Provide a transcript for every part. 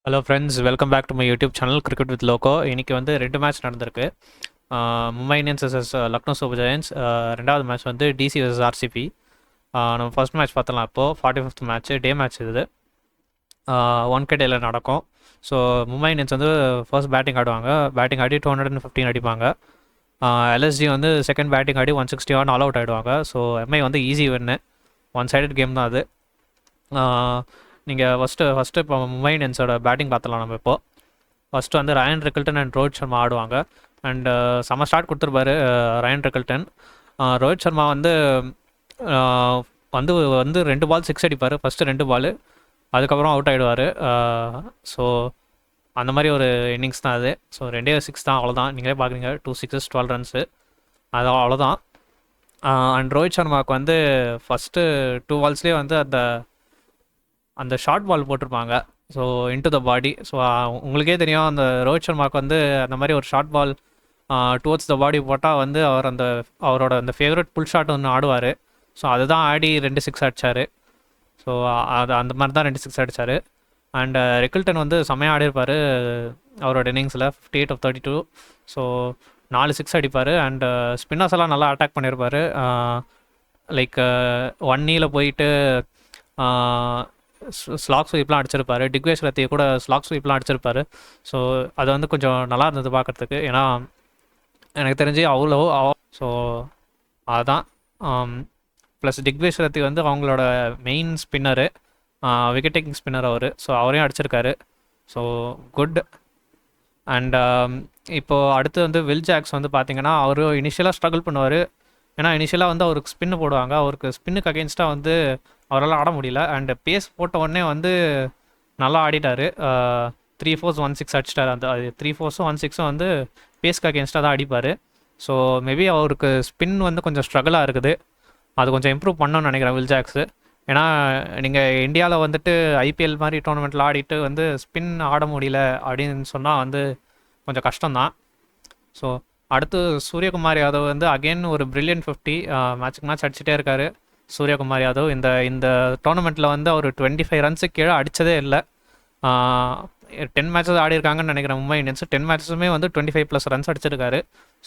Hello friends, welcome back to my YouTube channel cricket with லோகோ. இன்றைக்கி வந்து 2 match நடந்திருக்கு. Mumbai Indians vs Lucknow super giants. ரெண்டாவது மேட்ச் வந்து டிசி vs ஆர்சிபி. நம்ம ஃபர்ஸ்ட் மேட்ச் பார்த்தலாம். இப்போது 45th மேட்ச்சு, டே மேட்ச் இது. 1K டேயில் நடக்கும். ஸோ மும்பை இந்தியன்ஸ் வந்து ஃபர்ஸ்ட் பேட்டிங் ஆடுவாங்க. பேட்டிங் ஆடி 215 அடிப்பாங்க. எல்எஸ்ஜி வந்து செகண்ட் பேட்டிங் ஆடி 161 ஆல் அவுட் ஆகிடுவாங்க. ஸோ எம்ஐ வந்து ஈஸி வின்னு. ஒன் சைடட் கேம் தான் அது. நீங்கள் ஃபஸ்ட்டு இப்போ மும்பை இந்தியன்ஸோட பேட்டிங் பார்த்துலாம். நம்ம இப்போது ஃபஸ்ட்டு வந்து Ryan Rickelton and Rohit Sharma ஆடுவாங்க. அண்டு செம்ம ஸ்டார்ட் கொடுத்துருப்பாரு ரயன் ரிக்கில்டன். ரோஹித் சர்மா வந்து வந்து வந்து 2 பால் 6 அடிப்பார். ஃபஸ்ட்டு 2 பால், அதுக்கப்புறம் அவுட் ஆகிடுவார். ஸோ அந்த மாதிரி ஒரு இன்னிங்ஸ் தான் அது. ஸோ 2 6 தான், அவ்வளோதான். நீங்களே பார்க்குறீங்க, 2 6s 12 ரன்ஸு, அது அவ்வளோதான். அண்ட் ரோஹித் சர்மாவுக்கு வந்து ஃபஸ்ட்டு 2 பால்ஸ்லேயே வந்து அந்த ஷார்ட் பால் போட்டிருப்பாங்க. So into the body. So உங்களுக்கே தெரியும், அந்த ரோஹித் சர்மாவுக்கு வந்து அந்த மாதிரி ஒரு ஷார்ட் பால் டுவர்ட்ஸ் த பாடி போட்டால் வந்து அவரோட அந்த ஃபேவரட் புல் ஷாட் ஒன்று ஆடுவார். ஸோ அதுதான் ஆடி 2 6 அடித்தார். ஸோ அந்த மாதிரி தான் 2 6 அடித்தார். அண்ட் ரிக்கில்டன் வந்து செம்மையாக ஆடிருப்பார் அவரோட இன்னிங்ஸில். 58 of 32. ஸோ 4 6 அடிப்பார். அண்ட் ஸ்பின்னர்ஸ் எல்லாம் நல்லா அட்டாக் பண்ணியிருப்பார். லைக் 1 knee போயிட்டு ஸ்லாக் ஸ்வீப்லாம் அடிச்சிருப்பாரு. திக்வேஷ் ரத்தியை கூட ஸ்லாக் ஸ்வீப்லாம் அடிச்சிருப்பாரு. ஸோ அது வந்து கொஞ்சம் நல்லா இருந்தது பார்க்குறதுக்கு. ஏன்னா எனக்கு தெரிஞ்சு அவ்வளோ ஸோ அதுதான். ப்ளஸ் திக்வேஷ் ரத்தி வந்து அவங்களோட main spinner, wicket taking spinner அவர். ஸோ அவரையும் அடிச்சிருக்காரு. So good. அண்ட் இப்போது அடுத்து வந்து வில் ஜாக்ஸ் வந்து பார்த்திங்கன்னா, அவர் இனிஷியலாக ஸ்ட்ரகிள் பண்ணுவார். ஏன்னா இனிஷியலாக வந்து அவருக்கு ஸ்பின்னு போடுவாங்க. அவருக்கு ஸ்பின்னுக்கு அகேன்ஸ்டாக வந்து அவரால் ஆட முடியல. அண்ட் பேஸ் போட்ட உடனே வந்து நல்லா ஆடிட்டார். 3 4s 1 6 அடிச்சிட்டார். அந்த 3 4s 1 6 வந்து பேஸ்க்கு அகேன்ஸ்டாக தான் அடிப்பார். ஸோ மேபி அவருக்கு ஸ்பின் வந்து கொஞ்சம் ஸ்ட்ரகிளாக இருக்குது. அது கொஞ்சம் இம்ப்ரூவ் பண்ணணும்னு நினைக்கிறேன் வில் ஜாக்ஸு. ஏன்னா நீங்கள் இந்தியாவில் வந்துட்டு ஐபிஎல் மாதிரி டோர்னமெண்ட்டில் ஆடிட்டு வந்து ஸ்பின் ஆட முடியல அப்படின்னு சொன்னால் வந்து கொஞ்சம் கஷ்டம்தான். ஸோ அடுத்து சூரியகுமார் யாதவ் வந்து அகெயின் ஒரு பிரில்லியன்ட் 50 மேட்சுக்கு மேட்ச் அடிச்சுட்டே இருக்கார். சூரியகுமார் யாதவ் இந்த டோர்னமெண்ட்டில் வந்து அவர் 25 ரன்ஸுக்கு கீழே அடித்ததே இல்லை. 10 மேட்சஸ் ஆடிருக்காங்கன்னு நினைக்கிறேன் மும்பை இந்தியன்ஸ். 10 மேட்சஸுமே வந்து 25+ ரன்ஸ் அடிச்சிருக்காரு.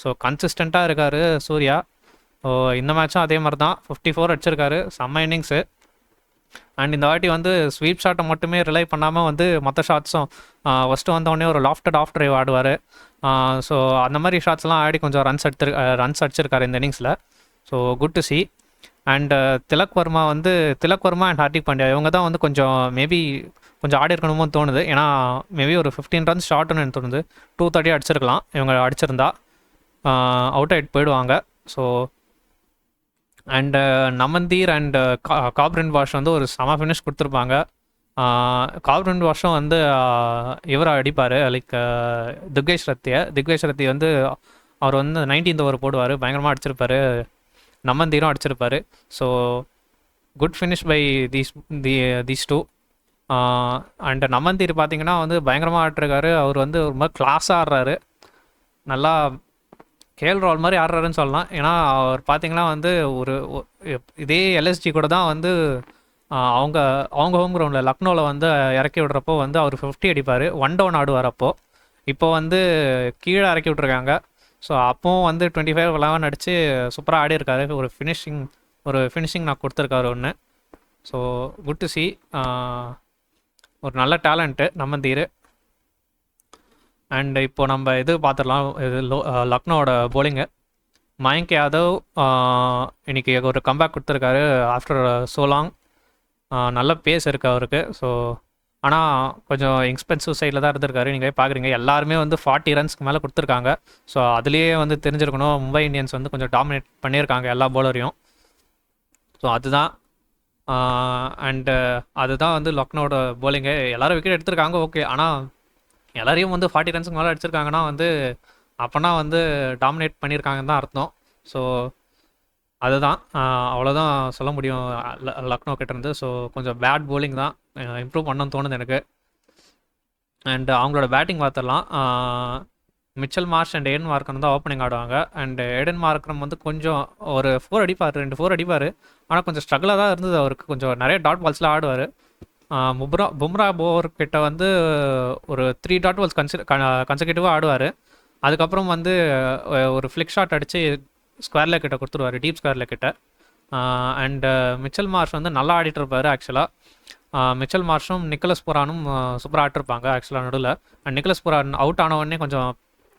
ஸோ கன்சிஸ்டண்ட்டாக இருக்கார் சூர்யா. இந்த மேட்சும் அதே மாதிரி தான், 54 அடிச்சிருக்காரு. செம்ம இன்னிங்ஸு. அண்ட் இந்த வாட்டி வந்து ஸ்வீப் ஷாட்டை மட்டுமே ரிலை பண்ணாமல் வந்து மற்ற ஷாட்ஸும் ஃபஸ்ட்டு வந்தோடனே ஒரு லாஃப்டட் ஆஃப் ட்ரைவ் ஆடுவார். ஸோ அந்த மாதிரி ஷாட்ஸ்லாம் ஆடி கொஞ்சம் ரன்ஸ் அடிச்சிருக்காரு இந்த இன்னிங்ஸில். So good to see. And Tilak Varma and Hardik Pandya இவங்க தான் வந்து கொஞ்சம் மேபி கொஞ்சம் ஆடி இருக்கணுமோன்னு தோணுது. ஏன்னா மேபி ஒரு 15 ரன்ஸ் ஷார்ட்டுன்னு எனக்கு தோணுது. 230 அடிச்சிருக்கலாம் இவங்க அடிச்சிருந்தா. அவுட் ஆகிட்டு போயிடுவாங்க. ஸோ அண்டு நமந்தீர் அண்ட் காப்ரின் வாஷ் வந்து ஒரு செம ஃபினிஷ் கொடுத்துருப்பாங்க. காப்ரின் வாஷும் வந்து இவரை அடிப்பார், லைக் திக்வேஷ் ரத்தி வந்து அவர் வந்து 19th ஓவர் போடுவார். பயங்கரமாக அடிச்சிருப்பார். நமந்தீரும் அடிச்சிருப்பார். So good finish by these two. And நமந்தீர் பார்த்தீங்கன்னா வந்து பயங்கரமாக ஆடிருக்காரு. அவர் வந்து ஒரு மாதிரி கிளாஸாக ஆடுறாரு. நல்லா கேஎல் ராகுல் மாதிரி ஆடுறாருன்னு சொல்லலாம். ஏன்னா அவர் பார்த்தீங்கன்னா வந்து இதே எல்எஸ்ஜி கூட தான் வந்து அவங்க ஹோம் கிரவுண்டில் லக்னோவில் வந்து இறக்கி விடுறப்போ வந்து அவர் 50 அடிப்பார். 1 down ஆடுவார். இப்போ வந்து கீழே இறக்கி விட்ருக்காங்க. ஸோ அப்போவும் வந்து 25-11 அடித்து சூப்பராக ஆடி இருக்காரு. ஒரு ஃபினிஷிங் நான் கொடுத்துருக்காரு ஒன்று. So good to C. ஒரு நல்ல டேலண்ட்டு நமந்தீர். அண்ட் இப்போ நம்ம இது பார்த்துடலாம், இது லக்னோட போலிங்கு. மயங்க் யாதவ் இன்றைக்கி ஒரு கம்பேக் கொடுத்துருக்காரு ஆஃப்டர் ஸோ லாங். நல்ல பேஸ் இருக்குது அவருக்கு. ஸோ ஆனால் கொஞ்சம் எக்ஸ்பென்சிவ் சைடில் தான் இருந்திருக்காரு. நீங்கள் பார்க்குறீங்க, எல்லாருமே வந்து 40 ரன்ஸ்க்கு மேலே கொடுத்துருக்காங்க. ஸோ அதுலேயே வந்து தெரிஞ்சிருக்கணும் மும்பை இந்தியன்ஸ் வந்து கொஞ்சம் டாமினேட் பண்ணியிருக்காங்க எல்லா பவுலரையும். ஸோ அதுதான். அண்டு அதுதான் வந்து லக்னோட போலிங்கு. எல்லோரும் விக்கெட் எடுத்திருக்காங்க, ஓகே. ஆனால் எல்லாரையும் வந்து 40 ரன்ஸுக்கு மேலே அடிச்சிருக்காங்கன்னா வந்து அப்போனா வந்து டாமினேட் பண்ணியிருக்காங்கன்னு தான் அர்த்தம். ஸோ அதுதான், அவ்வளோதான் சொல்ல முடியும் லக்னோ கிட்டேருந்து. ஸோ கொஞ்சம் பேட் போலிங் தான், இம்ப்ரூவ் பண்ணணும்னு தோணுது எனக்கு. அண்ட் அவங்களோட பேட்டிங் பார்த்துடலாம். Mitchell Marsh and Aiden Markram தான் ஓப்பனிங் ஆடுவாங்க. அண்ட் ஏடன் மார்க்கரம் வந்து கொஞ்சம் ஒரு 4 அடிப்பார், 2 4 அடிப்பார். ஆனால் கொஞ்சம் ஸ்ட்ரகிளாக தான் இருந்தது அவருக்கு. கொஞ்சம் நிறைய டாட் பால்ஸ்லாம் ஆடுவார். பும்ரா போர் கிட்ட வந்து ஒரு 3 டாட் பால்ஸ் கன்சர்கேட்டிவாக ஆடுவார். அதுக்கப்புறம் வந்து ஒரு ஃப்ளிக் ஷாட் அடித்து ஸ்கொயர் லெக் கிட்ட கொடுத்துருவார், டீப் ஸ்கொயர் லெக் கிட்ட. அண்ட் மிச்சல் மார்ஷ் வந்து நல்லா ஆடிட்டு இருப்பார் ஆக்சுவலாக. மிச்சல் மார்ஷும் நிக்கலஸ் புரானும் சூப்பராக ஆடிருப்பாங்க ஆக்சுவலாக நடுவில். அண்ட் நிக்கலஸ் புரான் அவுட் ஆன உடனே கொஞ்சம்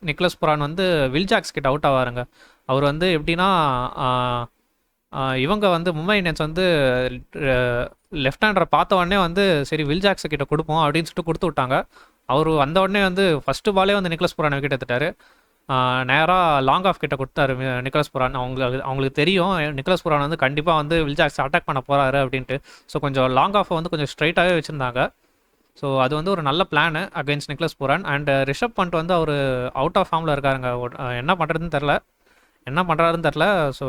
நிக்கலஸ் புரான் வந்து வில் ஜாக்ஸ் கிட்ட அவுட் ஆவாருங்க. அவர் வந்து எப்படின்னா இவங்க வந்து மும்பை இந்தியன்ஸ் வந்து லெஃப்ட் ஹேண்டரை பார்த்த உடனே வந்து சரி வில் ஜாக்ஸ் கிட்ட கொடுப்போம் அப்படின்னு சொல்லிட்டு கொடுத்து விட்டாங்க. அவர் வந்த உடனே வந்து ஃபஸ்ட்டு பாலே வந்து நிக்கலஸ் புரான் விக்கெட் எடுத்துட்டாரு. நேராக லாங் ஆஃப் கிட்ட கொடுத்தாரு நிக்கலஸ் புரான். அவங்களுக்கு தெரியும் நிக்கலஸ் புரான் வந்து கண்டிப்பாக வந்து வில் ஜாக்ஸ் அட்டாக் பண்ண போகிறாரு அப்படின்ட்டு. ஸோ கொஞ்சம் லாங் ஆஃபை வந்து கொஞ்சம் ஸ்ட்ரைட்டாகவே வச்சுருந்தாங்க. ஸோ அது வந்து ஒரு நல்ல plan against Nicholas Pooran. And Rishabh Pant வந்து அவர் அவுட் ஆஃப் ஃபார்மில் இருக்காருங்க. என்ன பண்ணுறாருன்னு தெரில. ஸோ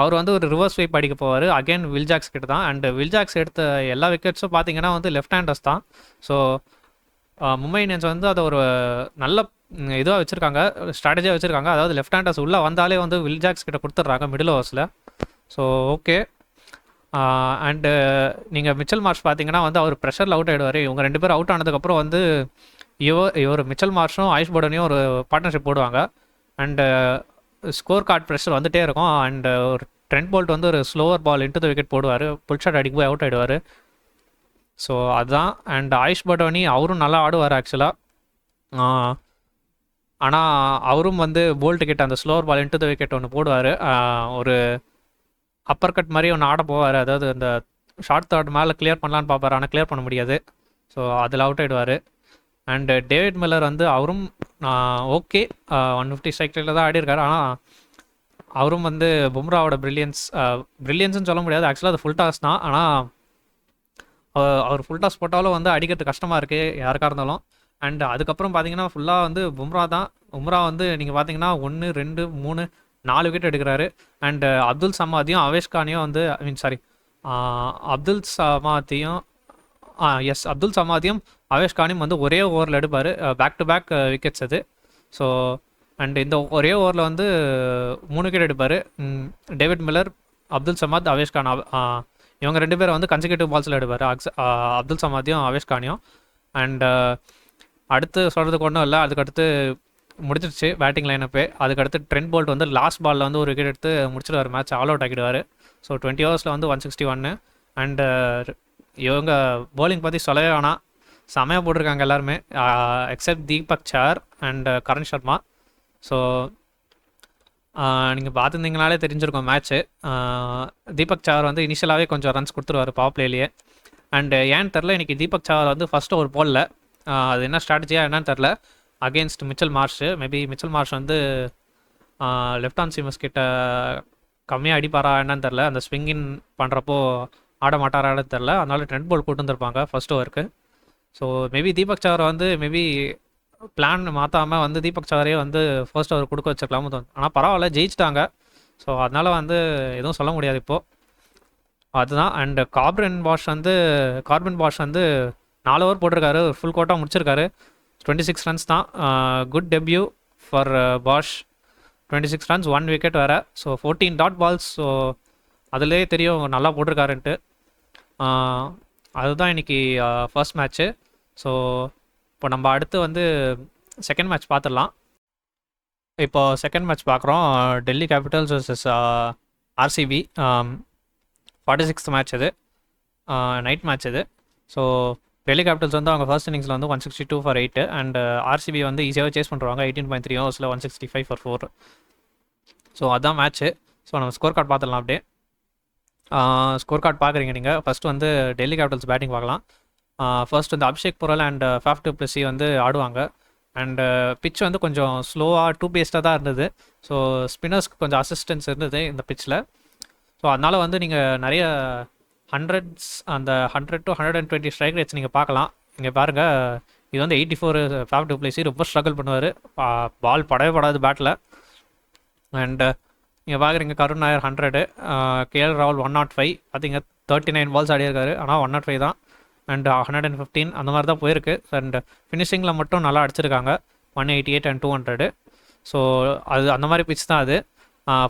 அவர் வந்து ஒரு ரிவர்ஸ் ஸ்வீப் அடிக்க போவார் அகெயின் வில் ஜாக்ஸ் கிட்ட தான். அண்ட் வில் ஜாக்ஸ் எடுத்த எல்லா விக்கெட்ஸும் பார்த்தீங்கன்னா வந்து லெஃப்ட் ஹேண்டர்ஸ் தான். ஸோ மும்பை இந்தியன்ஸ் வந்து அதை ஒரு நல்ல இதுவாக வச்சுருக்காங்க, ஸ்ட்ராட்டஜியாக வச்சுருக்காங்க. அதாவது லெஃப்ட் ஹேண்டர்ஸ் உள்ளே வந்தாலே வந்து வில் ஜாக்ஸ் கிட்ட கொடுத்துட்றாங்க மிடில் ஓவர்ஸில். So okay. அண்டு நீங்கள் மிச்சல் மார்ஷ் பார்த்தீங்கன்னா வந்து அவர் ப்ரெஷரில் அவுட் ஆகிடுவார். இவங்க 2 பேர் அவுட் ஆனதுக்கப்புறம் வந்து இவர் மிச்சல் மார்ஷும் ஆயுஷ் போர்டனையும் ஒரு பார்ட்னர்ஷிப் போடுவாங்க. அண்டு ஸ்கோர் கார்டு ப்ரெஷர் வந்துகிட்டே இருக்கும். அண்ட் ஒரு ட்ரெண்ட் போல்ட் வந்து ஒரு slower ball into the wicket போடுவார், புல் ஷாட் அடிக்க போய் அவுட் ஆகிடுவார். ஸோ அதுதான். அண்ட் ஆயுஷ் பட்டோனி அவரும் நல்லா ஆடுவார் ஆக்சுவலாக. ஆனால் அவரும் வந்து போல்ட்டு கிட்ட அந்த slower ball into the wicket ஒன்று போடுவார். ஒரு அப்பர் கட் மாதிரி ஒன்று ஆட போவார். அதாவது அந்த ஷார்ட் தாட் மேலே கிளியர் பண்ணலான்னு பார்ப்பார், ஆனால் கிளியர் பண்ண முடியாது. ஸோ அதில் அவுட் ஆகிடுவார். அண்டு டேவிட் மில்லர் வந்து அவரும் ஓகே 150 ஸ்ட்ரைக்கில் தான் ஆடிருக்காரு. ஆனால் அவரும் வந்து பும்ராவோட ப்ரில்லியன்ஸ்னு சொல்ல முடியாது ஆக்சுவலாக, அது ஃபுல் டாஸ் தான். ஆனால் அவர் ஃபுல் டாஸ் போட்டாலும் வந்து அடிக்கிறது கஷ்டமாக இருக்குது யாருக்காக இருந்தாலும். அண்ட் அதுக்கப்புறம் பார்த்தீங்கன்னா ஃபுல்லாக வந்து பும்ரா வந்து நீங்கள் பார்த்தீங்கன்னா 1 2 3 4 விக்கெட் எடுக்கிறாரு. அண்டு அப்துல் சமாதியும் அவேஷ் கானையும் வந்து அப்துல் சமாதியும் அவேஷ் கானையும் வந்து ஒரே ஓவரில் எடுப்பார். பேக் டு பேக் விக்கெட்ஸ் அது. ஸோ அண்ட் இந்த ஒரே ஓவரில் வந்து 3 விக்கெட் எடுப்பார். டேவிட் மில்லர், அப்துல் சமாத், அவேஷ் கான் இவங்க 2 பேரும் வந்து கன்சர்கேட்டிவ் பால்ஸில் எடுப்பார், அப்துல் சமாதியும் அவேஷ் கானையும். அண்ட் அடுத்து சொல்கிறதுக்கு ஒன்றும் இல்லை, அதுக்கடுத்து முடிச்சிருச்சு பேட்டிங் லைனப்பே. அதுக்கடுத்து ட்ரெண்ட் போல்ட் வந்து லாஸ்ட் பாலில் வந்து ஒரு விக்கெட் எடுத்து முடிச்சிடுவார், மேட்ச் ஆல் அவுட் ஆக்கிடுவார். ஸோ 20 ஓவர்ஸில் வந்து 161. அண்டு இவங்க பவுலிங் பற்றி சொல்லவே வேணாம், செமையாக போட்டிருக்காங்க எல்லாருமே accept Deepak sir and Karan Sharma. So நீங்கள் பார்த்துருந்தீங்கனாலே தெரிஞ்சிருக்கும் மேட்ச்சு. தீபக் சார் வந்து இனிஷியலாகவே கொஞ்சம் ரன்ஸ் கொடுத்துருவார் பவர் பிளேலேயே. அண்டு ஏன்னு தெரில இன்றைக்கி தீபக் சார் வந்து ஃபஸ்ட்டு ஒரு போடல, அது என்ன ஸ்ட்ராட்டஜியாக என்னன்னு தெரில against Mitchell Marsh. Maybe Mitchell Marsh வந்து லெஃப்ட் ஆர்ம் சீமர்ஸ் கிட்ட கம்மியாக அடிப்பாரா என்னன்னு தெரில, அந்த ஸ்விங்கின் பண்ணுறப்போ ஆட மாட்டாரான்னு தெரில. அதனால ட்ரெண்ட் போல்ட் கூட்டு வந்திருப்பாங்க ஃபர்ஸ்ட் ஓவருக்கு. ஸோ மேபி தீபக் சார் வந்து மேபி பிளான் மாற்றாமல் வந்து தீபக் சாரே வந்து ஃபர்ஸ்ட் ஓவர் கொடுக்க வச்சிருக்கலாமோ தோணும். ஆனால் பரவாயில்ல, ஜெயிச்சிட்டாங்க. ஸோ அதனால் வந்து எதுவும் சொல்ல முடியாது இப்போது, அதுதான். அண்ட் கார்பின் பாஷ் வந்து 4 ஓவர் போட்டிருக்காரு, ஃபுல் கோட்டாக முடிச்சிருக்காரு. 26 ரன்ஸ் தான். Good debut for Bosch. 26 runs 1 wicket வேறு. So 14 dot balls. ஸோ அதுலேயே தெரியும் நல்லா போட்டிருக்காருன்ட்டு. அதுதான் இன்றைக்கி ஃபர்ஸ்ட் மேட்ச்சு. ஸோ இப்போ நம்ம அடுத்து வந்து செகண்ட் மேட்ச் பார்த்துடலாம். இப்போ செகண்ட் மேட்ச் பார்க்குறோம், Delhi Capitals versus RCB. 46th match இது, நைட் மேட்ச் இது. ஸோ டெல்லி கேபிட்டல்ஸ் வந்து அவங்க ஃபர்ஸ்ட் இன்னிங்ஸில் வந்து 162 for 8 அண்ட் ஆர்சிபி வந்து ஈஸியாகவே சேஸ் பண்ணுறாங்க 18.3 ஓவர்ஸில் 165 for 4. ஸோ அதுதான் மேட்ச்சு. ஸோ நம்ம ஸ்கோர் கார்டு பார்த்துடலாம் அப்படியே. ஸ்கோர் கார்டு பார்க்குறீங்க நீங்கள். ஃபஸ்ட்டு வந்து டெல்லி கேபிட்டல்ஸ் பேட்டிங் பார்க்கலாம். ஃபர்ஸ்ட் வந்து Abhishek Porel and Faf du Plessis வந்து ஆடுவாங்க. அண்டு பிச் வந்து கொஞ்சம் ஸ்லோவாக 2 பேஸ்டாக தான் இருந்தது. ஸோ ஸ்பின்னர்ஸ்க்கு கொஞ்சம் அசிஸ்டன்ஸ் இருந்தது இந்த பிச்சில். ஸோ அதனால் வந்து நீங்கள் நிறைய அந்த 100 to 120 ஸ்ட்ரைக் ரேட்ஸ் நீங்கள் பார்க்கலாம். இங்கே பாருங்கள், இது வந்து 84 ஃபாஃப் டு பிளஸி ரொம்ப ஸ்ட்ரகிள் பண்ணுவார், பால் படவே படாது பேட்டில். அண்டு இங்கே பார்க்குறீங்க கருண் நாயர் 100, கேஎல் ராகுல் 105. பார்த்தீங்க 39 பால்ஸ் ஆடியிருக்காரு, ஆனால் 105 தான். அண்ட் 115 அந்த மாதிரி தான் போயிருக்கு. அண்ட் ஃபினிஷிங்கில் மட்டும் நல்லா அடிச்சிருக்காங்க 188 and 200. ஸோ அது அந்த மாதிரி பிச் தான் அது.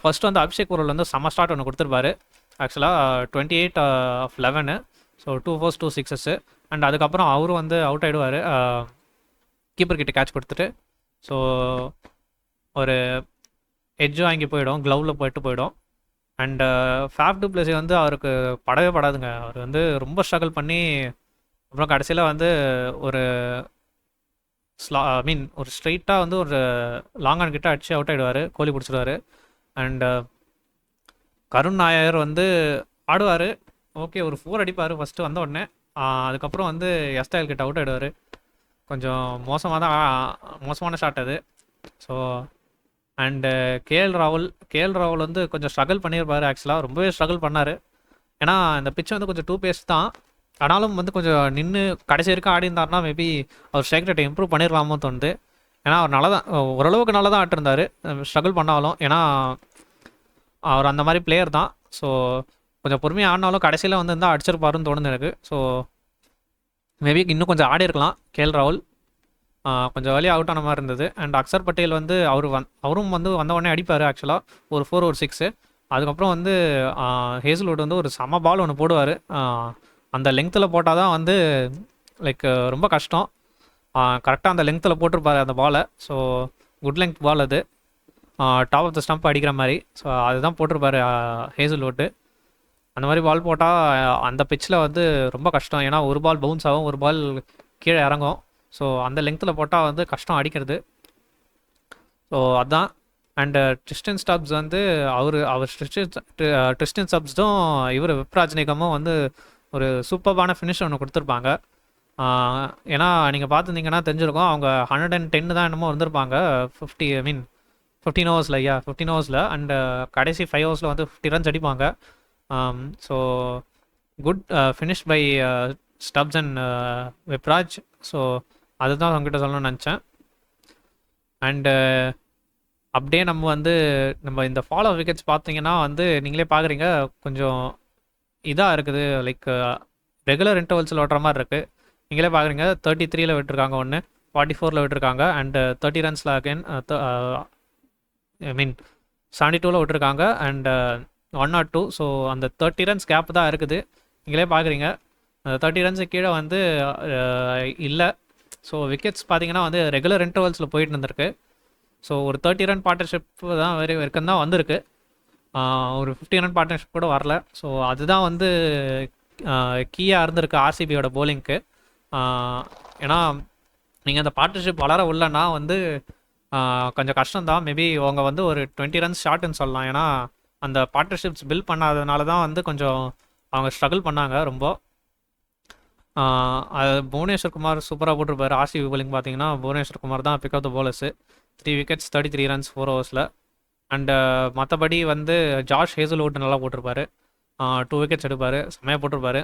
ஃபஸ்ட்டு வந்து அபிஷேக் புரல் வந்து செம்ம ஸ்டார்ட் ஒன்று கொடுத்துருப்பாரு ஆக்சுவலாக 28 of 11. So 2 4s 2 6s. And அதுக்கப்புறம் அவரும் வந்து அவுட் ஆகிடுவார் கீப்பர் கிட்ட கேட்ச் கொடுத்துட்டு. ஸோ ஒரு எட்ஜ் வாங்கி போயிடும், க்ளவுவில் போயிடும். அண்டு ஃபேஃப் டு பிளஸி வந்து அவருக்கு படவே படாதுங்க. அவர் வந்து ரொம்ப ஸ்ட்ரகிள் பண்ணி அப்புறம் கடைசியில் வந்து ஒரு ஐ மீன் ஒரு ஸ்ட்ரைட்டாக வந்து ஒரு லாங் ஆன் கிட்ட அடிச்சு அவுட் ஆகிடுவார், கோலி பிடிச்சிடுவார். அண்டு கருண் நாயர் வந்து ஆடுவார், ஓகே ஒரு 4 அடிப்பார் ஃபஸ்ட்டு வந்த உடனே. அதுக்கப்புறம் வந்து எஸ்டைல் கிட்ட அவுட் ஆகிடுவார். கொஞ்சம் மோசமான ஷாட் அது. ஸோ அண்டு கேஎல் ராகுல் வந்து கொஞ்சம் ஸ்ட்ரகிள் பண்ணியிருப்பார். ஆக்சுவலாக ரொம்பவே ஸ்ட்ரகிள் பண்ணார். ஏன்னா இந்த பிச் வந்து கொஞ்சம் 2 பேஸ் தான், ஆனாலும் வந்து கொஞ்சம் நின்று கடைசி வரைக்கும் ஆடி இருந்தார்னா மேபி அவர் ஸ்ட்ரைக் ரேட்டை இம்ப்ரூவ் பண்ணிடலாமோ தோணுது. ஏன்னா அவர் நல்லா தான், ஓரளவுக்கு நல்லா தான் ஆட்டிருந்தார் ஸ்ட்ரகிள் பண்ணாலும். ஏன்னா அவர் அந்த மாதிரி பிளேயர் தான். ஸோ கொஞ்சம் பொறுமையாக ஆடினாலும் கடைசியில் வந்து இருந்தால் அடிச்சிருப்பாருன்னு தோணுது எனக்கு. ஸோ மேபி இன்னும் கொஞ்சம் ஆடி இருக்கலாம் கேஎல் ராகுல். கொஞ்சம் வழி அவுட் ஆன மாதிரி இருந்தது. அண்ட் அக்சர் பட்டேல் வந்து அவரும் வந்து வந்த உடனே அடிப்பார் ஆக்சுவலாக, ஒரு 4 ஒரு 6. அதுக்கப்புறம் வந்து ஹேசல்வுட் வந்து ஒரு செம பால் ஒன்று போடுவார். அந்த லெங்த்தில் போட்டால் தான் வந்து லைக் ரொம்ப கஷ்டம். கரெக்டாக அந்த லெங்த்தில் போட்டிருப்பாரு அந்த பாலை. ஸோ குட் லெங்த் பால் அது, டாப் ஆஃப் த ஸ்டம்ப் அடிக்கிற மாதிரி. ஸோ அதுதான் போட்டிருப்பாரு ஹேசல்வுட்டு. அந்த மாதிரி பால் போட்டால் அந்த பிச்சில் வந்து ரொம்ப கஷ்டம். ஏன்னா ஒரு பால் பவுன்ஸ் ஆகும், ஒரு பால் கீழே இறங்கும். ஸோ அந்த லெங்த்தில் போட்டால் வந்து கஷ்டம் அடிக்கிறது. ஸோ அதுதான். அண்டு ட்ரிஸ்டன் ஸ்டப்ஸ் வந்து அவர் ட்ரிஸ்டன் ஸ்டப்ஸும் இவர் விப்ராஜ்னிகமும் வந்து ஒரு சூப்பர்பான ஃபினிஷ் ஒன்று கொடுத்துருப்பாங்க. ஏன்னா நீங்கள் பார்த்துருந்தீங்கன்னா தெரிஞ்சிருக்கும், அவங்க 110 தான் என்னமோ இருந்திருப்பாங்க 15 ஓவர்ஸில். 15 ஓவர்ஸில். அண்டு கடைசி 5 ஓவர்ஸில் வந்து 50 ரன்ஸ் அடிப்பாங்க. So good finish by Stubbs and Vipraj. So அதுதான் அவங்ககிட்ட சொல்லணும்னு நினச்சேன். அண்டு அப்படியே நம்ம இந்த ஃபாலோ விக்கெட்ஸ் பார்த்தீங்கன்னா வந்து நீங்களே பார்க்குறீங்க, கொஞ்சம் இதாக இருக்குது. லைக் ரெகுலர் இன்டர்வல்ஸில் ஓட்டுற மாதிரி இருக்குது. நீங்களே பார்க்குறீங்க, 33ல் விட்டுருக்காங்க ஒன்று, 44ல் விட்டுருக்காங்க. அண்டு 30 ரன்ஸில் அகெயின் ஐ மீன் 72ல் விட்டுருக்காங்க. And 1 or 2. ஸோ அந்த 30 ரன்ஸ் கேப் தான் இருக்குது. நீங்களே பார்க்குறீங்க, அந்த 30 ரன்ஸு கீழே வந்து இல்லை. ஸோ விக்கெட்ஸ் பார்த்தீங்கன்னா வந்து ரெகுலர் இன்டர்வல்ஸில் போயிட்டு இருந்திருக்கு. ஸோ ஒரு 30 ரன் பார்ட்னர்ஷிப் தான் வரைக்கும் தான் வந்திருக்கு. ஒரு 50 ரன் பார்ட்னர்ஷிப் கூட வரல. ஸோ அதுதான் வந்து கீயாக இருந்திருக்கு ஆர்சிபியோட போலிங்க்கு. ஏன்னா நீங்கள் அந்த பார்ட்னர்ஷிப் வளர உள்ளனா வந்து கொஞ்சம் கஷ்டம்தான். மேபி அவங்க வந்து ஒரு 20 ரன்ஸ் ஷார்ட்னு சொல்லலாம். ஏன்னா அந்த பார்ட்னர்ஷிப்ஸ் பில்ட் பண்ணாததுனால தான் வந்து கொஞ்சம் அவங்க ஸ்ட்ரகிள் பண்ணாங்க ரொம்ப. அது புவனேஸ்வர் குமார் சூப்பராக போட்டிருப்பார். ஆர்சிபி போலிங் பார்த்தீங்கன்னா புவனேஸ்வர் குமார் தான் pick of the bowlers. 3 wickets 33 runs 4 ஓவர்ஸில். அண்டு மற்றபடி வந்து ஜாஷ் ஹேசல்வுட் நல்லா போட்டிருப்பாரு, 2 wickets எடுப்பார், செம்மையாக போட்டிருப்பாரு.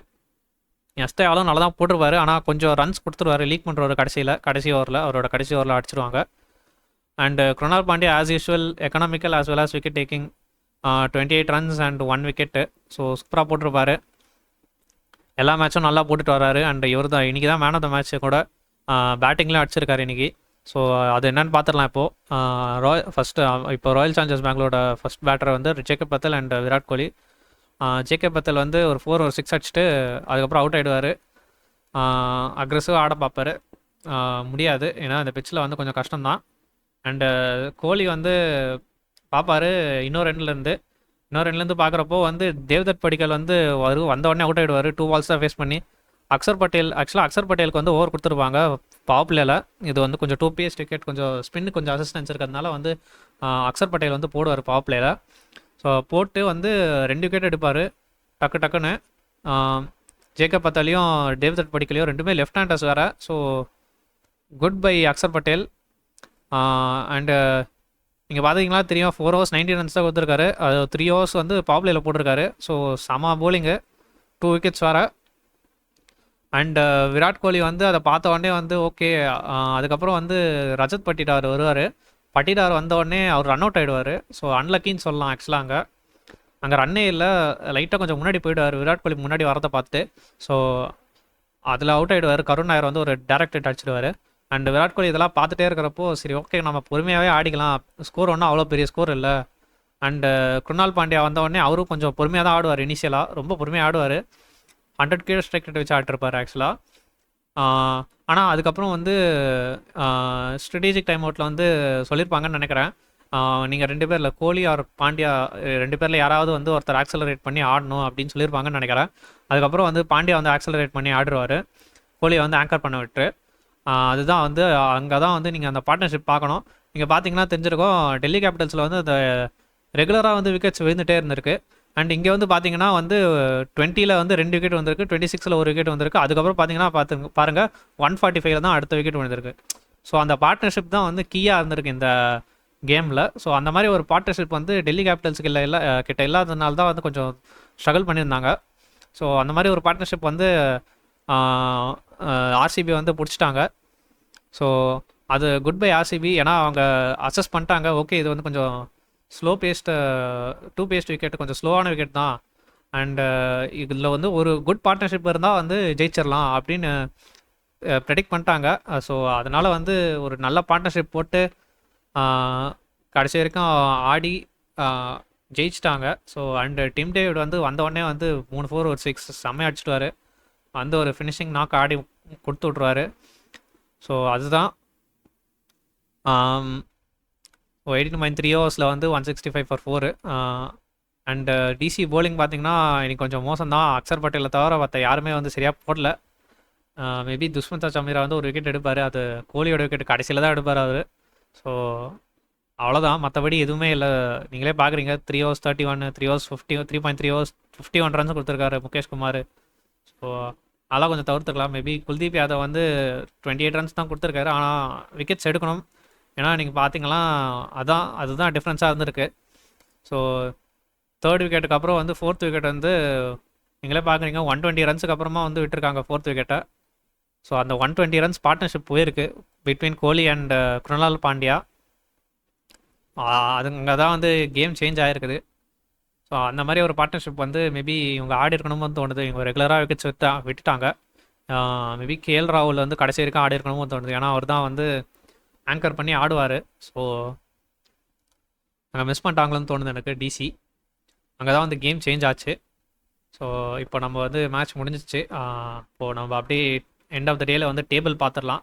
எஸ்டையாலும் நல்லா தான் போட்டிருப்பாரு, ஆனால் கொஞ்சம் ரன்ஸ் கொடுத்துருவாரு, லீக் பண்ணுறவர் கடைசி ஓவரில் அவரோட கடைசி ஓவரில் அடிச்சிருவாங்க. And Krunal Pandya as usual economical as well as wicket taking, 28 runs and 1 wicket. So சூப்பராக போட்டிருப்பாரு, எல்லா மேட்சும் நல்லா போட்டுட்டு வர்றாரு. அண்ட் இவர் தான் இன்றைக்கி தான் மேன் ஆஃப் த மேட்ச்சு கூட, பேட்டிங்லேயும் அடிச்சிருக்காரு இன்றைக்கி. ஸோ அது என்னென்னு பார்த்துடலாம் இப்போது. இப்போ ராயல் சேலஞ்சர்ஸ் பெங்களூரோட ஃபஸ்ட் பேட்டர் வந்து Jacob Bethell and Virat Kohli. Jacob Bethell வந்து ஒரு 4 ஒரு 6 அடிச்சுட்டு அதுக்கப்புறம் அவுட் ஆகிடுவார். அக்ரெசிவாக ஆட பார்ப்பார், முடியாது, ஏன்னா அந்த பிச்சில் வந்து கொஞ்சம் கஷ்டம்தான். அண்டு கோலி வந்து பார்ப்பார் இன்னொரு எண்ட்லேருந்து பார்க்குறப்போ வந்து தேவ்தத் படிக்கல் வந்து வந்த உடனே அவுட் ஆகிடுவார், 2 balls தான் ஃபேஸ் பண்ணி. அக்சர் பட்டேலுக்கு வந்து ஓவர் கொடுத்துருப்பாங்க பவர் பிளேயில். இது வந்து கொஞ்சம் 2 PS விக்கெட், கொஞ்சம் ஸ்பின்னு கொஞ்சம் அசிஸ்டன்ஸ் இருக்கிறதுனால வந்து அக்சர் பட்டேல் வந்து போடுவார் பவர் பிளேயில். ஸோ போட்டு வந்து 2 wicket எடுப்பார் டக்குன்னு. ஜேக்கப் பத்தாலையும் தேவ்தத் படிக்கலையும் ரெண்டுமே லெஃப்ட் ஹேண்டர்ஸ் வேறு. So good bye Axar Patel. And நீங்கள் பார்த்தீங்கன்னா தெரியும், 4 overs 90 runs தான் கொடுத்துருக்காரு. அது 3 overs வந்து பவர் பிளேயில் போட்டிருக்காரு. ஸோ செம போலிங்கு, 2 wickets வேறு. அண்டு விராட் கோலி வந்து அதை பார்த்த உடனே வந்து ஓகே. அதுக்கப்புறம் வந்து ரஜத் பட்டிடார் வருவார். பட்டிடார் வந்த உடனே அவர் ரன் அவுட் ஆகிடுவார். ஸோ அன்லக்கின்னு சொல்லலாம் ஆக்சுவலாக. அங்கே ரன்னே இல்லை, லைட்டாக கொஞ்சம் முன்னாடி போயிடுவார் விராட் கோலி முன்னாடி வரதை பார்த்து. ஸோ அதில் அவுட் ஆகிடுவார். கருண் நாயர் வந்து ஒரு டைரக்ட் ஹிட் அடிச்சிடுவார். அண்ட் விராட் கோலி இதெல்லாம் பார்த்துட்டே இருக்கிறப்போ சரி ஓகே நம்ம பொறுமையாகவே ஆடிக்கலாம், ஸ்கோர் ஒன்றும் அவ்வளோ பெரிய ஸ்கோர் இல்லை. அண்டு குருணால் பாண்டியா வந்த உடனே அவரும் கொஞ்சம் பொறுமையாக தான் ஆடுவார். இனிஷியலாக ரொம்ப பொறுமையாக ஆடுவார். 100 ஸ்ட்ரைக் ரேட் வச்சு ஆட்டிருப்பார் ஆக்சுவலாக. ஆனால் அதுக்கப்புறம் வந்து ஸ்ட்ராட்டஜிக் டைம் அவுட்டில் வந்து சொல்லியிருப்பாங்கன்னு நினைக்கிறேன். நீங்கள் 2 பேரில் கோலி ஆர் பாண்டியா 2 பேரில் யாராவது வந்து ஒருத்தர் ஆக்சலரேட் பண்ணி ஆடணும் அப்படின்னு சொல்லியிருப்பாங்கன்னு நினைக்கிறேன். அதுக்கப்புறம் வந்து பாண்டியா வந்து ஆக்சலரேட் பண்ணி ஆடுவார், கோலியை வந்து ஆங்கர் பண்ண விட்டு. அதுதான் வந்து அங்கே தான் வந்து நீங்கள் அந்த பார்ட்னர்ஷிப் பார்க்கணும். நீங்கள் பார்த்தீங்கன்னா தெரிஞ்சிருக்கும், டெல்லி கேபிட்டல்ஸில் வந்து அந்த ரெகுலராக வந்து விக்கெட்ஸ் விழுந்துகிட்டே இருந்திருக்கு. அண்ட் இங்கே வந்து பார்த்தீங்கன்னா வந்து 20ல் வந்து 2 விக்கெட் வந்திருக்கு, 26ல் 1 விக்கெட் வந்திருக்கு. அதுக்கப்புறம் பார்த்தீங்கன்னா பாருங்கள் 145ல் தான் அடுத்த விக்கெட் விழுந்திருக்கு. ஸோ அந்த பார்ட்னர்ஷிப் தான் வந்து கீயாக இருந்திருக்கு இந்த கேமில். ஸோ அந்த மாதிரி ஒரு பார்ட்னர்ஷிப் வந்து டெல்லி கேபிட்டல்ஸுக்கு கிட்ட இல்லாததுனால தான் வந்து கொஞ்சம் ஸ்ட்ரகிள் பண்ணியிருந்தாங்க. ஸோ அந்த மாதிரி ஒரு பார்ட்னர்ஷிப் வந்து ஆர்சிபி வந்து பிடிச்சிட்டாங்க. ஸோ அது குட் பை ஆர்சிபி. ஏன்னா அவங்க அசஸ் பண்ணிட்டாங்க, ஓகே இது வந்து கொஞ்சம் ஸ்லோ பேஸ்டு 2 பேஸ்ட் விக்கெட், கொஞ்சம் ஸ்லோவான விக்கெட் தான். அண்டு இதில் வந்து ஒரு குட் பார்ட்னர்ஷிப் இருந்தால் வந்து ஜெயிச்சிடலாம் அப்படின்னு ப்ரெடிக்ட் பண்ணிட்டாங்க. ஸோ அதனால் வந்து ஒரு நல்ல பார்ட்னர்ஷிப் போட்டு கடைசி வரைக்கும் ஆடி ஜெயிச்சிட்டாங்க. ஸோ அண்டு டிம் டேவிட் வந்து வந்தவுடனே வந்து 3 4 ஒரு 6 செம்மையாக அடிச்சிடுவார். வந்து ஒரு ஃபினிஷிங் நாக் ஆடி கொடுத்து விட்ருவார். ஸோ அதுதான் 18.3 ஓவர்ஸில் வந்து 165 for 4. அண்டு டிசி போலிங் பார்த்திங்கன்னா இன்னைக்கு கொஞ்சம் மோசம் தான். அக்சர் பட்டேலை தவிர மற்ற யாருமே வந்து சரியாக போடல. மேபி துஷ்மந்தா சமீரா வந்து ஒரு விக்கெட் எடுப்பார், அது கோலியோட விக்கெட் கடைசியில் தான் எடுப்பார் அவர். ஸோ அவ்வளோதான், மற்றபடி எதுவுமே இல்லை. நீங்களே பார்க்குறீங்க 3 overs 31, 3 overs 50, 3.3 overs 51 ரன்ஸ் கொடுத்துருக்காரு முகேஷ் குமார். ஸோ அதெல்லாம் கொஞ்சம் தவிர்த்துக்கலாம். மேபி குல்தீப் யாதவ் வந்து 28 ரன்ஸ் தான் கொடுத்துருக்காரு, ஆனால் விக்கெட்ஸ் எடுக்கணும். ஏன்னா நீங்கள் பார்த்தீங்கன்னா அதுதான் டிஃப்ரென்ஸாக இருந்திருக்கு. ஸோ 3rd விக்கெட்டுக்கு அப்புறம் வந்து 4th விக்கெட் வந்து நீங்களே பார்க்குறீங்க 120 ரன்ஸுக்கு அப்புறமா வந்து விட்டுருக்காங்க 4th விக்கெட்டை. ஸோ அந்த 120 ரன்ஸ் பார்ட்னர்ஷிப் போயிருக்கு between Kohli and Krunal Pandya. அங்கே தான் வந்து கேம் சேஞ்ச் ஆகிருக்குது. ஸோ அந்த மாதிரி ஒரு பார்ட்னர்ஷிப் வந்து மேபி இவங்க ஆடி இருக்கணும்னு தோணுது. இவங்க ரெகுலராக விக்கெட்ஸ் விட்டுட்டாங்க. மேபி கேஎல் ராகுல் வந்து கடைசி வரைக்கும் ஆடி இருக்கணும்னு தோணுது. ஏன்னா அவர் தான் வந்து ஆங்கர் பண்ணி ஆடுவார். ஸோ அங்கே மிஸ் பண்ணிட்டாங்களோன்னு தோணுது எனக்கு டிசி. அங்கே தான் வந்து கேம் சேஞ்ச் ஆச்சு. ஸோ இப்போ நம்ம வந்து மேட்ச் முடிஞ்சிச்சு. இப்போது நம்ம அப்படியே எண்ட் ஆஃப் த டேயில் வந்து டேபிள் பார்த்துடலாம்.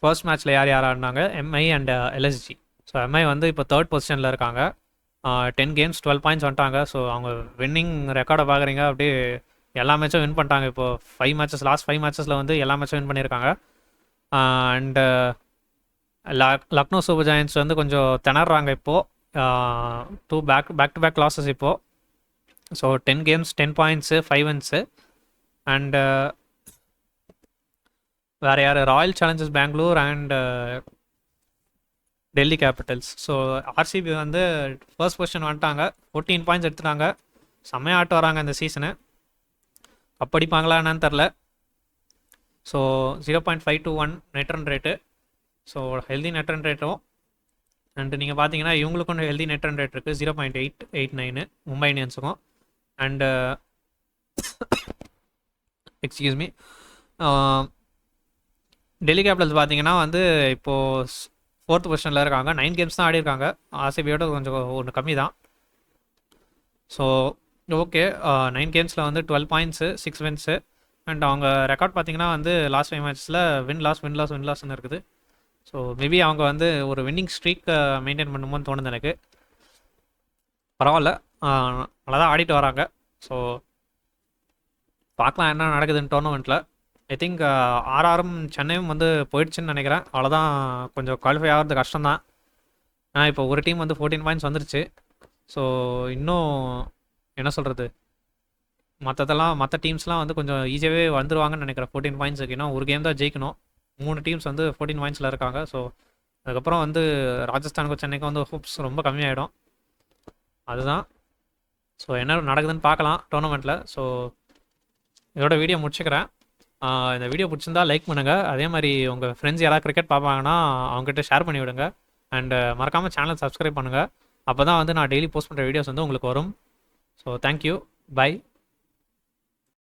ஃபர்ஸ்ட் மேட்ச்சில் யார் ஆடினாங்க, MI and LSG. So MI வந்து இப்போ 3rd பொசிஷனில் இருக்காங்க. 10 games 12 points வந்துட்டாங்க. ஸோ அவங்க வின்னிங் ரெக்கார்டை பார்க்குறீங்க, அப்படியே எல்லா மேட்சும் வின் பண்ணிட்டாங்க. இப்போது 5 matches, லாஸ்ட் 5 matchஸில் வந்து எல்லா மேட்சும் வின் பண்ணியிருக்காங்க. அண்டு லக்னோ சூப்பர் ஜாயன்ட்ஸ் வந்து கொஞ்சம் திணறாங்க இப்போது. 2 பேக் லாஸஸ் இப்போது. So 10 games 10 points 5 wins. And வேறு யார், Royal Challengers Bangalore and Delhi Capitals. So RCB வந்து ஃபர்ஸ்ட் பொசிஷன் வந்துட்டாங்க, 14 points எடுத்துட்டாங்க. செம்மையாக ஆட்டு வராங்க இந்த சீசனு. கப்படிப்பாங்களா என்னன்னு தெரில. So 0.521 net run rate. So healthy net run ரேட்டும். அண்டு நீங்கள் பார்த்தீங்கன்னா இவங்களுக்கும் ஹெல்தி நெட் ரன் ரேட் இருக்குது, 0.889 மும்பை இந்தியன்ஸுக்கும். And excuse me, Delhi Capitals பார்த்தீங்கன்னா வந்து இப்போது 4th பொசிஷனில் இருக்காங்க. 9 games தான் ஆடி இருக்காங்க. ஆர்சிபியோட கொஞ்சம் ஒன்று கம்மி தான். ஸோ ஓகே, 9 gamesல வந்து 12 points 6 wins. அண்ட் அவங்க ரெக்கார்ட் பார்த்தீங்கன்னா வந்து லாஸ்ட் 5 matchஸில் வின் லாஸ்ன்னு இருக்குது. ஸோ மேபி அவங்க வந்து ஒரு வின்னிங் ஸ்ட்ரீக் மெயின்டைன் பண்ணுமோன்னு தோணுது எனக்கு. பரவாயில்ல, நல்லா தான் ஆடிட்டு வராங்க. ஸோ பார்க்கலாம் என்ன நடக்குதுன்னு டோர்னமெண்ட்டில். ஐ திங்க் ஆர்ஆரும் சென்னையும் வந்து போயிடுச்சுன்னு நினைக்கிறேன். அவ்வளோதான், கொஞ்சம் குவாலிஃபை ஆகிறது கஷ்டம்தான். ஆனால் இப்போ ஒரு டீம் வந்து 14 points வந்துருச்சு. ஸோ இன்னும் என்ன சொல்கிறது, மற்ற டீம்ஸ்லாம் வந்து கொஞ்சம் ஈஸியாகவே வந்துடுவாங்கன்னு நினைக்கிறேன் 14 pointsக்கு. இன்னும் ஒரு கேம் தான் ஜெயிக்கணும். 3 டீம்ஸ் வந்து 14 pointsல இருக்காங்க. ஸோ அதுக்கப்புறம் வந்து ராஜஸ்தானுக்கும் சென்னைக்கும் வந்து ஹோப்ஸ் ரொம்ப கம்மியாயிடும். அதுதான். ஸோ என்ன நடக்குதுன்னு பார்க்கலாம் டோர்னமெண்ட்டில். ஸோ இதோட வீடியோ முடிச்சுக்கிறேன். இந்த வீடியோ பிடிச்சிருந்தா லைக் பண்ணுங்கள். அதே மாதிரி உங்கள் ஃப்ரெண்ட்ஸ் யாராவது கிரிக்கெட் பார்ப்பாங்கன்னா அவங்ககிட்ட ஷேர் பண்ணி விடுங்க. அண்டு மறக்காமல் சேனல் சப்ஸ்கிரைப் பண்ணுங்கள். அப்போ தான் வந்து நான் டெய்லி போஸ்ட் பண்ணுற வீடியோஸ் வந்து உங்களுக்கு வரும். So thank you, by.